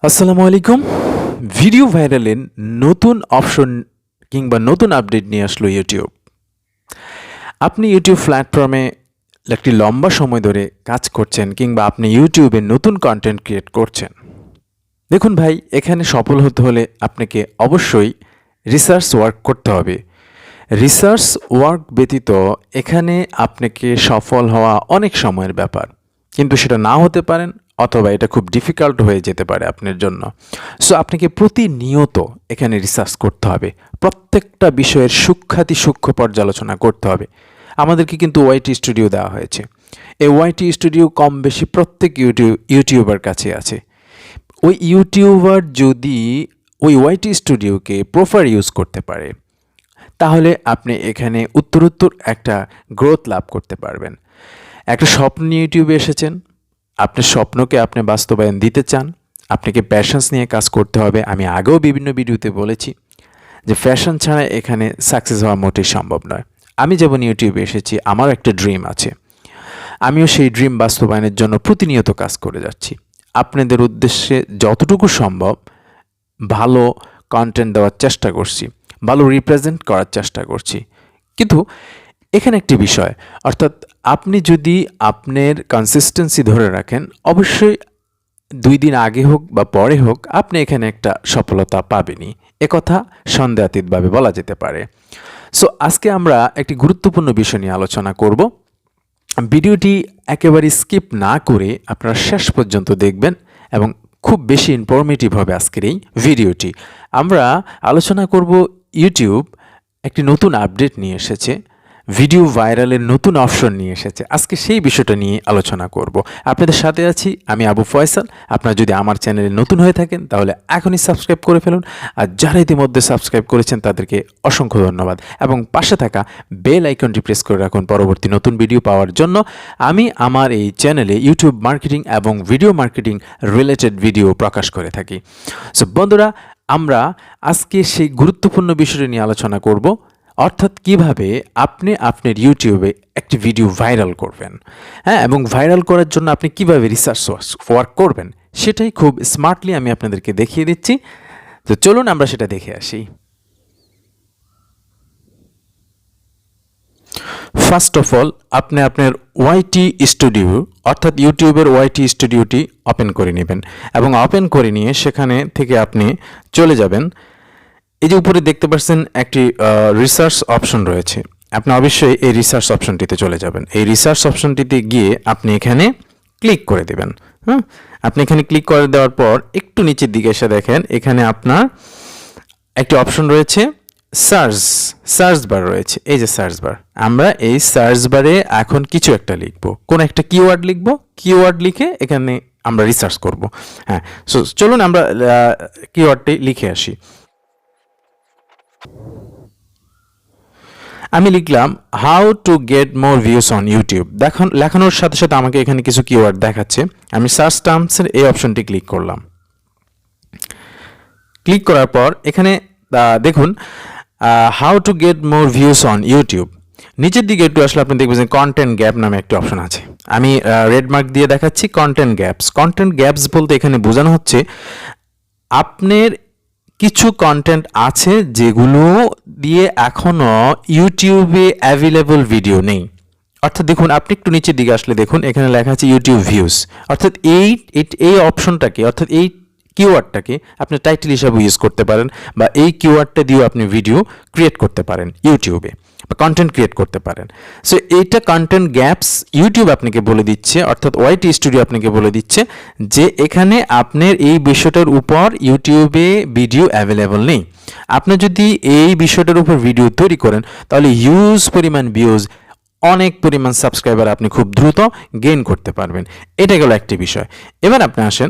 আসসালামু আলাইকুম। ভিডিও ভাইরালের নতুন অপশন কিংবা নতুন আপডেট নিয়ে আসলো ইউটিউব। আপনি ইউটিউব প্ল্যাটফর্মে একটি লম্বা সময় ধরে কাজ করছেন কিংবা আপনি ইউটিউবে নতুন কন্টেন্ট ক্রিয়েট করছেন। দেখুন ভাই, এখানে সফল হতে হলে আপনাকে অবশ্যই রিসার্চ ওয়ার্ক করতে হবে। রিসার্চ ওয়ার্ক ব্যতীত এখানে আপনাকে সফল হওয়া অনেক সময়ের ব্যাপার, কিন্তু সেটা না হতে পারেন অথবা এটা খুব ডিফিকাল্ট হয়ে যেতে পারে আপনার জন্য। সো আপনাকে প্রতিনিয়ত এখানে রিসার্চ করতে হবে, প্রত্যেকটা বিষয়ের সূক্ষ্ম পর্যালোচনা করতে হবে। আমাদেরকে কিন্তু ওয়াইটি স্টুডিও দেওয়া হয়েছে। এই ওয়াইটি স্টুডিও কম বেশি প্রত্যেক ইউটিউবার কাছে আছে। ওই ইউটিউবার যদি ওই ওয়াইটি স্টুডিওকে প্রপার ইউজ করতে পারে, তাহলে আপনি এখানে উত্তরোত্তর একটা গ্রোথ লাভ করতে পারবেন। একটা স্বপ্ন নিয়ে ইউটিউবে এসেছেন, আপনার স্বপ্নকে আপনি বাস্তবায়ন দিতে চান, আপনাকে প্যাশনস নিয়ে কাজ করতে হবে। আমি আগেও বিভিন্ন ভিডিওতে বলেছি যে ফ্যাশন ছাড়া এখানে সাকসেস হওয়া মোটেই সম্ভব নয়। আমি যেমন ইউটিউবে এসেছি, আমার একটা ড্রিম আছে, আমিও সেই ড্রিম বাস্তবায়নের জন্য প্রতিনিয়ত কাজ করে যাচ্ছি। আপনাদের উদ্দেশ্যে যতটুকু সম্ভব ভালো কন্টেন্ট দেওয়ার চেষ্টা করছি, ভালো রিপ্রেজেন্ট করার চেষ্টা করছি। কিন্তু এখানে একটি বিষয়, অর্থাৎ আপনি যদি আপনার কনসিস্টেন্সি ধরে রাখেন, অবশ্যই 2 দিন আগে হোক বা পরে হোক আপনি এখানে একটা সফলতা পাবেনই। একথা সন্দেহাতীতভাবে বলা যেতে পারে। সো আজকে আমরা একটি গুরুত্বপূর্ণ বিষয় নিয়ে আলোচনা করব। ভিডিওটি একেবারে স্কিপ না করে আপনারা শেষ পর্যন্ত দেখবেন এবং খুব বেশি ইনফরমেটিভ হবে আজকের এই ভিডিওটি। আমরা আলোচনা করব ইউটিউব একটি নতুন আপডেট নিয়ে এসেছে, ভিডিও ভাইরালের নতুন অপশন নিয়ে এসেছে। আজকে সেই বিষয়টা নিয়ে আলোচনা করব। আপনাদের সাথে আছি আমি আবু ফয়সাল। আপনারা যদি আমার চ্যানেলে নতুন হয়ে থাকেন তাহলে এখনই সাবস্ক্রাইব করে ফেলুন, আর যারা ইতিমধ্যে সাবস্ক্রাইব করেছেন তাদেরকে অসংখ্য ধন্যবাদ, এবং পাশে থাকা বেল আইকনটি প্রেস করে রাখুন পরবর্তী নতুন ভিডিও পাওয়ার জন্য। আমি আমার এই চ্যানেলে ইউটিউব মার্কেটিং এবং ভিডিও মার্কেটিং রিলেটেড ভিডিও প্রকাশ করে থাকি। সো বন্ধুরা, আমরা আজকে সেই গুরুত্বপূর্ণ বিষয়টি নিয়ে আলোচনা করব, অর্থাৎ কিভাবে আপনি আপনার ইউটিউবে একটি ভিডিও ভাইরাল করবেন। হ্যাঁ, এবং ভাইরাল করার জন্য আপনি কিভাবে রিসার্চ ওয়ার্ক করবেন, সেটাই খুব স্মার্টলি আমি আপনাদেরকে দেখিয়ে দিচ্ছি। তো চলুন আমরা সেটা দেখে আসি। ফার্স্ট অফ অল, আপনি আপনার ওয়াইটি স্টুডিও অর্থাৎ ইউটিউবের ওয়াইটি স্টুডিওটি ওপেন করে নেবেন, এবং ওপেন করে নিয়ে সেখানে থেকে আপনি চলে যাবেন। এই যে উপরে দেখতে পাচ্ছেন একটি রিসার্চ অপশন রয়েছে, আপনি অবশ্যই এই রিসার্চ অপশনটিতে চলে যাবেন। এই রিসার্চ অপশনটিতে গিয়ে আপনি এখানে ক্লিক করে দেবেন। হ্যাঁ, আপনি এখানে ক্লিক করে দেওয়ার পর একটু নিচের দিকে এসে দেখেন এখানে আপনার একটি অপশন রয়েছে, সার্চ বার রয়েছে। এই যে সার্চ বার, আমরা এই সার্চ বারে এখন কিছু একটা লিখব, কোন একটা কিওয়ার্ড লিখব। কিওয়ার্ড লিখে এখানে আমরা রিসার্চ করব। হ্যাঁ, সো চলুন আমরা কিওয়ার্ডটি লিখে আসি। আমি লিখলাম how to get more views on YouTube. দেখুন, লেখানোর সাথে সাথে আমাকে এখানে কিছু কিওয়ার্ড দেখাচ্ছে। আমি সার্চ টার্মসের এই অপশনটি ক্লিক করলাম। ক্লিক করার পর এখানে দেখুন how to get more views on YouTube. নিচের দিকে একটু আসলে আপনি দেখবেন কন্টেন্ট গ্যাপ নামে একটি অপশন আছে। আমি রেড মার্ক দিয়ে দেখাচ্ছি কন্টেন্ট গ্যাপস। কন্টেন্ট গ্যাপস বলতে এখানে বোঝানো হচ্ছে আপনার কিছু কন্টেন্ট আছে যেগুলো দিয়ে এখনও ইউটিউবে অ্যাভেলেবল ভিডিও নেই। অর্থাৎ দেখুন, আপনি একটু নিচের দিকে আসলে দেখুন এখানে লেখা আছে ইউটিউব ভিউজ। অর্থাৎ এই অপশনটাকে, অর্থাৎ এই কিওয়ার্ডটাকে আপনি টাইটেল হিসাবে ইউজ করতে পারেন, বা এই কিওয়ার্ডটা দিয়েও আপনি ভিডিও ক্রিয়েট করতে পারেন ইউটিউবে, বা কন্টেন্ট ক্রিয়েট করতে পারেন। সো এইটা কন্টেন্ট গ্যাপস ইউটিউব আপনাকে বলে দিচ্ছে, অর্থাৎ ওয়াইটি স্টুডিও আপনাকে বলে দিচ্ছে যে এখানে আপনার এই বিষয়টার উপর ইউটিউবে ভিডিও অ্যাভেলেবল নেই। আপনি যদি এই বিষয়টার উপর ভিডিও তৈরি করেন তাহলে হিউজ পরিমাণ ভিউজ, অনেক পরিমাণ সাবস্ক্রাইবার আপনি খুব দ্রুত গেইন করতে পারবেন। এটা গেল একটি বিষয়। এবার আপনি আসেন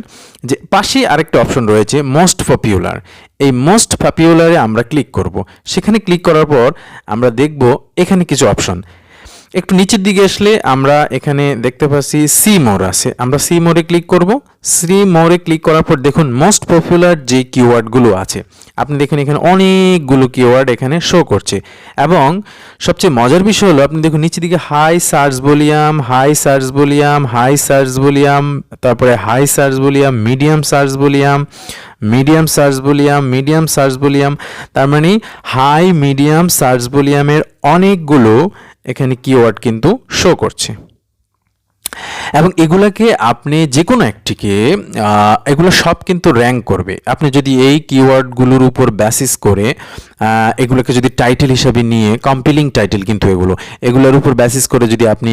যে পাশেই আরেকটা অপশন রয়েছে মোস্ট পপুলার। এই মোস্ট পপুলারে আমরা ক্লিক করব। সেখানে ক্লিক করার পর আমরা দেখব এখানে কিছু অপশন। একটু নিচের দিকে আসলে আমরা এখানে দেখতে পাচ্ছি সি মোর আছে, আমরা সি মোরে ক্লিক করব। সি মোরে ক্লিক করার পর দেখুন মোস্ট পপুলার যে কিওয়ার্ডগুলো আছে, আপনি দেখুন এখানে অনেকগুলো কিওয়ার্ড এখানে শো করছে। এবং সবচেয়ে মজার বিষয় হলো আপনি দেখুন নিচের দিকে high search volume, high search volume, high search volume, তারপরে high search volume, medium search volume, medium search volume, medium search volume, তার মানে হাই মিডিয়াম সার্চ ভলিউমের অনেকগুলো এখানে কিওয়ার্ড কিন্তু শো করছে। এবং এগুলাকে আপনি যে কোনো একটিকে এগুলো সব কিন্তু র্যাঙ্ক করবে। আপনি যদি এই কিওয়ার্ডগুলোর উপর বেসিস করে এগুলোকে যদি টাইটেল হিসাবে নিয়ে, কম্পিলিং টাইটেল কিন্তু এগুলোর উপর বেসিস করে যদি আপনি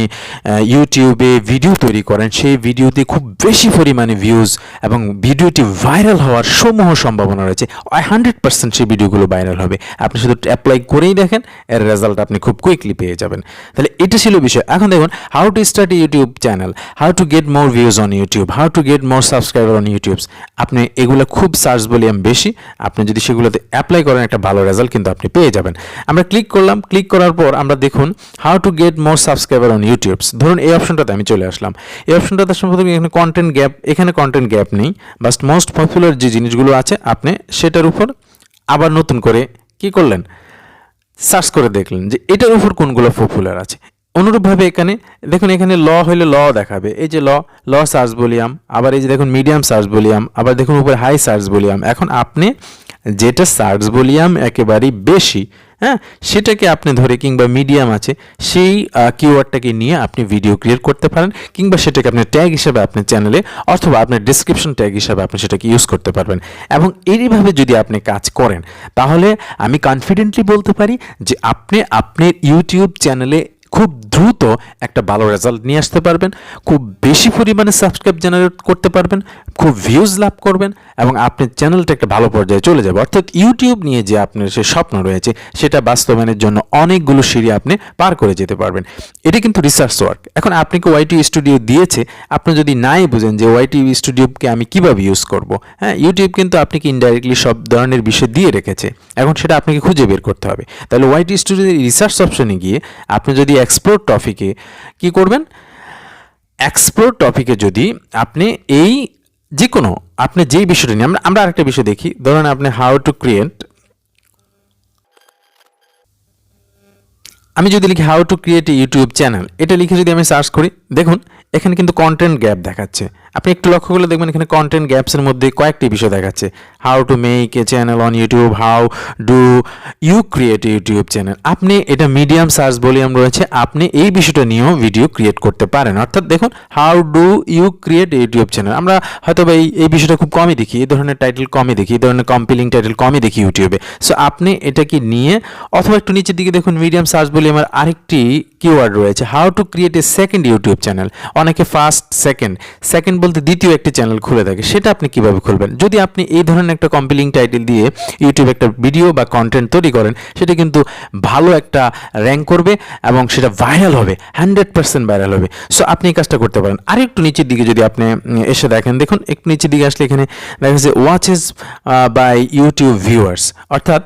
ইউটিউবে ভিডিও তৈরি করেন, সেই ভিডিওতে খুব বেশি পরিমাণে ভিউজ এবং ভিডিওটি ভাইরাল হওয়ার সমূহ সম্ভাবনা রয়েছে। 100% সেই ভিডিওগুলো ভাইরাল হবে। আপনি শুধু অ্যাপ্লাই করেই দেখেন, এর রেজাল্ট আপনি খুব কুইকলি পেয়ে যাবেন। তাহলে এটা ছিল বিষয়। এখন দেখুন how to start YouTube channel, how to get more views on YouTube, how to get more subscriber on YouTube. আপনি এগুলো খুব সার্চ ভলিউম বেশি, আপনি যদি সেগুলোতে অ্যাপ্লাই করেন একটা ভালো রেজাল্ট কিন্তু আপনি পেয়ে যাবেন। আমরা ক্লিক করলাম, ক্লিক করার পর আমরা দেখুন how to get more subscriber on YouTube. ধরুন এই অপশনটাতে আমি চলে আসলাম। এই অপশনটাতে সম্ভবত এখানে কন্টেন্ট গ্যাপ, এখানে কন্টেন্ট গ্যাপ নেই, বাস্ট মোস্ট পপুলার যে জিনিসগুলো আছে আপনি সেটার উপর আবার নতুন করে কি করলেন, সার্চ করে দেখলেন যে এটার উপর কোনগুলো পপুলার আছে। অনুরূপভাবে এখানে দেখুন, এখানে ল হইলে ল দেখাবে, এই যে ল সার্চ ভলিউম, আবার এই যে দেখুন মিডিয়াম সার্চ ভলিউম, আবার দেখুন উপরে হাই সার্চ ভলিউম। এখন আপনি যেটা সার্চ ভলিউম একেবারেই বেশি, হ্যাঁ, সেটাকে আপনি ধরে, কিংবা মিডিয়াম আছে সেই কিওয়ার্ডটাকে নিয়ে আপনি ভিডিও ক্রিয়েট করতে পারেন, কিংবা সেটাকে আপনি ট্যাগ হিসাবে আপনার চ্যানেলে অথবা আপনার ডেসক্রিপশন ট্যাগ হিসাবে আপনি সেটাকে ইউজ করতে পারবেন। এবং এইভাবে যদি আপনি কাজ করেন, তাহলে আমি কনফিডেন্টলি বলতে পারি যে আপনি আপনার ইউটিউব চ্যানেলে খুব দ্রুত একটা ভালো রেজাল্ট নিয়ে আসতে পারবেন, খুব বেশি পরিমাণে সাবস্ক্রাইব জেনারেট করতে পারবেন, খুব ভিউজ লাভ করবেন, এবং আপনার চ্যানেলটা একটা ভালো পর্যায়ে চলে যাবে। অর্থাৎ ইউটিউব নিয়ে যে আপনার সে স্বপ্ন রয়েছে সেটা বাস্তবায়নের জন্য অনেকগুলো সিঁড়ি আপনি পার করে যেতে পারবেন। এটি কিন্তু রিসার্চ ওয়ার্ক। এখন আপনাকে ওয়াইটি স্টুডিও দিয়েছে, আপনি যদি নাই বুঝেন যে ওয়াইটি স্টুডিওকে আমি কিভাবে ইউজ করব, হ্যাঁ, ইউটিউব কিন্তু আপনাকে ইনডাইরেক্টলি সব ধরনের বিষয় দিয়ে রেখেছে, এখন সেটা আপনাকে খুঁজে বের করতে হবে। তাহলে ওয়াইটি স্টুডিওর রিসার্চ অপশনে গিয়ে আপনি যদি এক্সপ্লোর টপিকে কি করবেন, এক্সপ্লোর টপিকে যদি আপনি এই যে কোনো আপনি যেই বিষয়টা নিয়ে, আমরা আরেকটা বিষয় দেখি। ধরুন আপনি হাউ টু ক্রিয়েট, আমি যদি লিখি how to create a YouTube channel, এটা লিখে যদি আমি সার্চ করি, দেখুন এখানে কিন্তু কন্টেন্ট গ্যাপ দেখাচ্ছে। আপনি একটু লক্ষ্য করলে দেখবেন এখানে কন্টেন্ট গ্যাপসের মধ্যে কয়েকটি বিষয় দেখাচ্ছে। How to make a channel on YouTube, how do you create YouTube channel. আপনি এটা মিডিয়াম সার্চ ভলিউম রয়েছে, আপনি এই বিষয়টা নিয়েও ভিডিও ক্রিয়েট করতে পারেন। অর্থাৎ দেখুন how do you create YouTube channel, আমরা হয়তো বা এই বিষয়টা খুব কমই দেখি, এই ধরনের টাইটেল কমই দেখি, এই ধরনের কম্পিলিং টাইটেল কমই দেখি ইউটিউবে। সো আপনি এটাকে নিয়ে, অথবা একটু নিচের দিকে দেখুন মিডিয়াম সার্চ ভলিউমের আরেকটি কিওয়ার্ড রয়েছে, how to create a second YouTube channel. অনেকে ফার্স্ট, সেকেন্ড বলতে দ্বিতীয় একটি চ্যানেল খুলে থাকে, সেটা আপনি কিভাবে খুলবেন? যদি আপনি এই ধরনের একটা কম্পিলিং টাইটেল দিয়ে ইউটিউবে একটা ভিডিও বা কন্টেন্ট তৈরি করেন, সেটা কিন্তু ভালো একটা র্যাঙ্ক করবে এবং সেটা ভাইরাল হবে, 100% ভাইরাল হবে। সো আপনি এই কাজটা করতে পারেন। আর একটু নিচের দিকে যদি আপনি এসে দেখেন, দেখুন একটু নিচের দিকে আসলে এখানে দেখা যাচ্ছে ওয়াচেস বাই ইউটিউব ভিউয়ার্স। অর্থাৎ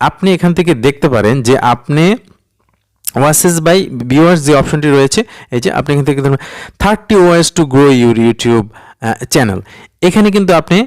আপনি এখান থেকে দেখতে পারেন যে আপনি ওয়াচেস বাই ভিউয়ার্স যে অপশনটি রয়েছে, এই যে আপনি এখান থেকে 30 wise to grow your YouTube channel. এখানে কিন্তু আপনি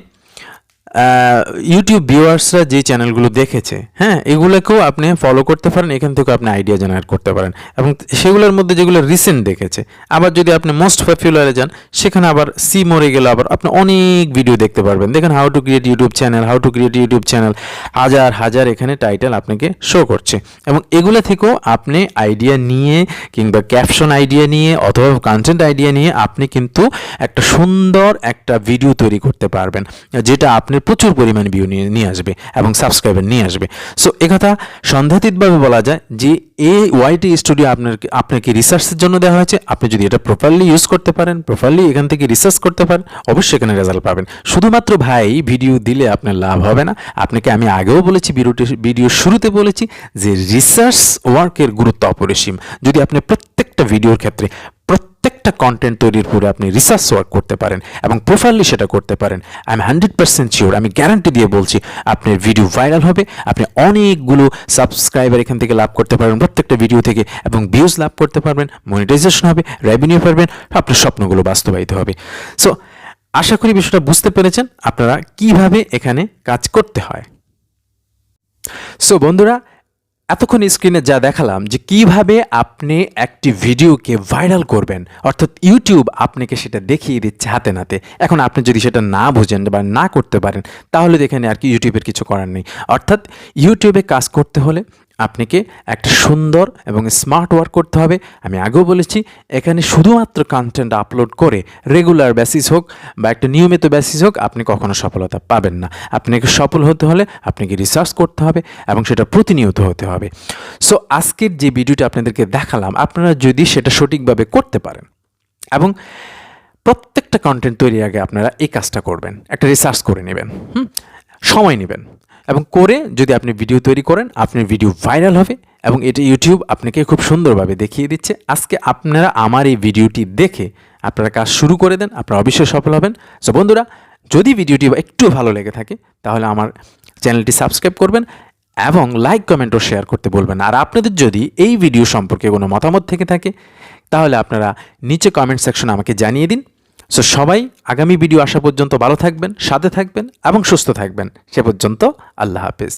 ইউটিউব ভিউয়ার্সরা যে চ্যানেলগুলো দেখেছে, হ্যাঁ, এগুলোকেও আপনি ফলো করতে পারেন, এখান থেকে আপনি আইডিয়া জেনারেট করতে পারেন, এবং সেগুলোর মধ্যে যেগুলো রিসেন্ট দেখেছে। আবার যদি আপনি মোস্ট পপুলারে যান, সেখানে আবার সি মোরে গেলে আবার আপনি অনেক ভিডিও দেখতে পারবেন। দেখেন how to create YouTube channel, how to create YouTube channel, হাজার হাজার এখানে টাইটেল আপনাকে শো করছে। এবং এগুলো থেকেও আপনি আইডিয়া নিয়ে, কিংবা ক্যাপশন আইডিয়া নিয়ে, অথবা কন্টেন্ট আইডিয়া নিয়ে আপনি কিন্তু একটা সুন্দর একটা ভিডিও তৈরি করতে পারবেন, যেটা আপনি প্রচুর পরিমাণ ভিউ নিয়ে আসবে এবং সাবস্ক্রাইবার নিয়ে আসবে। সো একথা সন্দেহাতীতভাবে বলা যায় যে এই ওয়াইটি স্টুডিও আপনাকে রিসার্চের জন্য দেওয়া হয়েছে। আপনি যদি এটা প্রপারলি ইউজ করতে পারেন, প্রপারলি এখান থেকে রিসার্চ করতে পারেন, অবশ্যই এখানে রেজাল্ট পাবেন। শুধুমাত্র ভাই ভিডিও দিলে আপনার লাভ হবে না। আপনাকে আমি আগেও বলেছি, ভিডিও শুরুতে বলেছি যে রিসার্চ ওয়ার্কের গুরুত্ব অপরিসীম। যদি আপনি প্রত্যেকটা ভিডিওর ক্ষেত্রে প্রত্যেকটা প্রত্যেকটা কন্টেন্ট তৈরির পরে আপনি রিসার্চ ওয়ার্ক করতে পারেন এবং প্রপারলি সেটা করতে পারেন, আই এম 100% শিওর, আমি গ্যারান্টি দিয়ে বলছি আপনার ভিডিও ভাইরাল হবে, আপনি অনেকগুলো সাবস্ক্রাইবার এখান থেকে লাভ করতে পারবেন প্রত্যেকটা ভিডিও থেকে, এবং ভিউজ লাভ করতে পারবেন, মনিটাইজেশন হবে, রেভিনিউ পাবেন, আপনার স্বপ্নগুলো বাস্তবায়িত হবে। সো আশা করি বিষয়টা বুঝতে পেরেছেন আপনারা কিভাবে এখানে কাজ করতে হয়। সো বন্ধুরা, এতক্ষণ স্ক্রিনে যা দেখালাম যে কিভাবে আপনি একটি ভিডিওকে ভাইরাল করবেন, অর্থাৎ ইউটিউব আপনাকে সেটা দেখিয়ে দিচ্ছে হাতে নাতে। এখন আপনি যদি সেটা না বুঝেন বা না করতে পারেন তাহলে এখানে আর কি ইউটিউবের কিছু করার নেই। অর্থাৎ ইউটিউবে কাজ করতে হলে আপনাকে একটা সুন্দর এবং স্মার্ট ওয়ার্ক করতে হবে। আমি আগেও বলেছি এখানে শুধুমাত্র কন্টেন্ট আপলোড করে রেগুলার বেসিস হোক বা একটা নিয়মিত বেসিস হোক আপনি কখনো সফলতা পাবেন না। আপনাকে সফল হতে হলে আপনাকে রিসার্চ করতে হবে এবং সেটা প্রতিনিয়ত হতে হবে। সো আজকের যে ভিডিওটা আপনাদেরকে দেখালাম, আপনারা যদি সেটা সঠিকভাবে করতে পারেন এবং প্রত্যেকটা কন্টেন্ট তৈরির আগে আপনারা এই কাজটা করবেন, একটা রিসার্চ করে নেবেন, সময় নেবেন এবং করে যদি আপনি ভিডিও তৈরি করেন আপনার ভিডিও ভাইরাল হবে এবং এটা ইউটিউব আপনাকে খুব সুন্দরভাবে দেখিয়ে দিচ্ছে। আজকে আপনারা আমার এই ভিডিওটি দেখে আপনারা কাজ শুরু করে দেন, আপনারা অবশ্যই সফল হবেন। সো বন্ধুরা, যদি ভিডিওটি একটু ভালো লেগে থাকে তাহলে আমার চ্যানেলটি সাবস্ক্রাইব করবেন এবং লাইক কমেন্ট ও শেয়ার করতে বলবেন। আর আপনাদের যদি এই ভিডিও সম্পর্কে কোনো মতামত থেকে থাকে তাহলে আপনারা নিচে কমেন্ট সেকশনে আমাকে জানিয়ে দিন। সো সবাই আগামী ভিডিও আসা পর্যন্ত ভালো থাকবেন, সাথে থাকবেন এবং সুস্থ থাকবেন। সে পর্যন্ত আল্লাহ হাফেজ।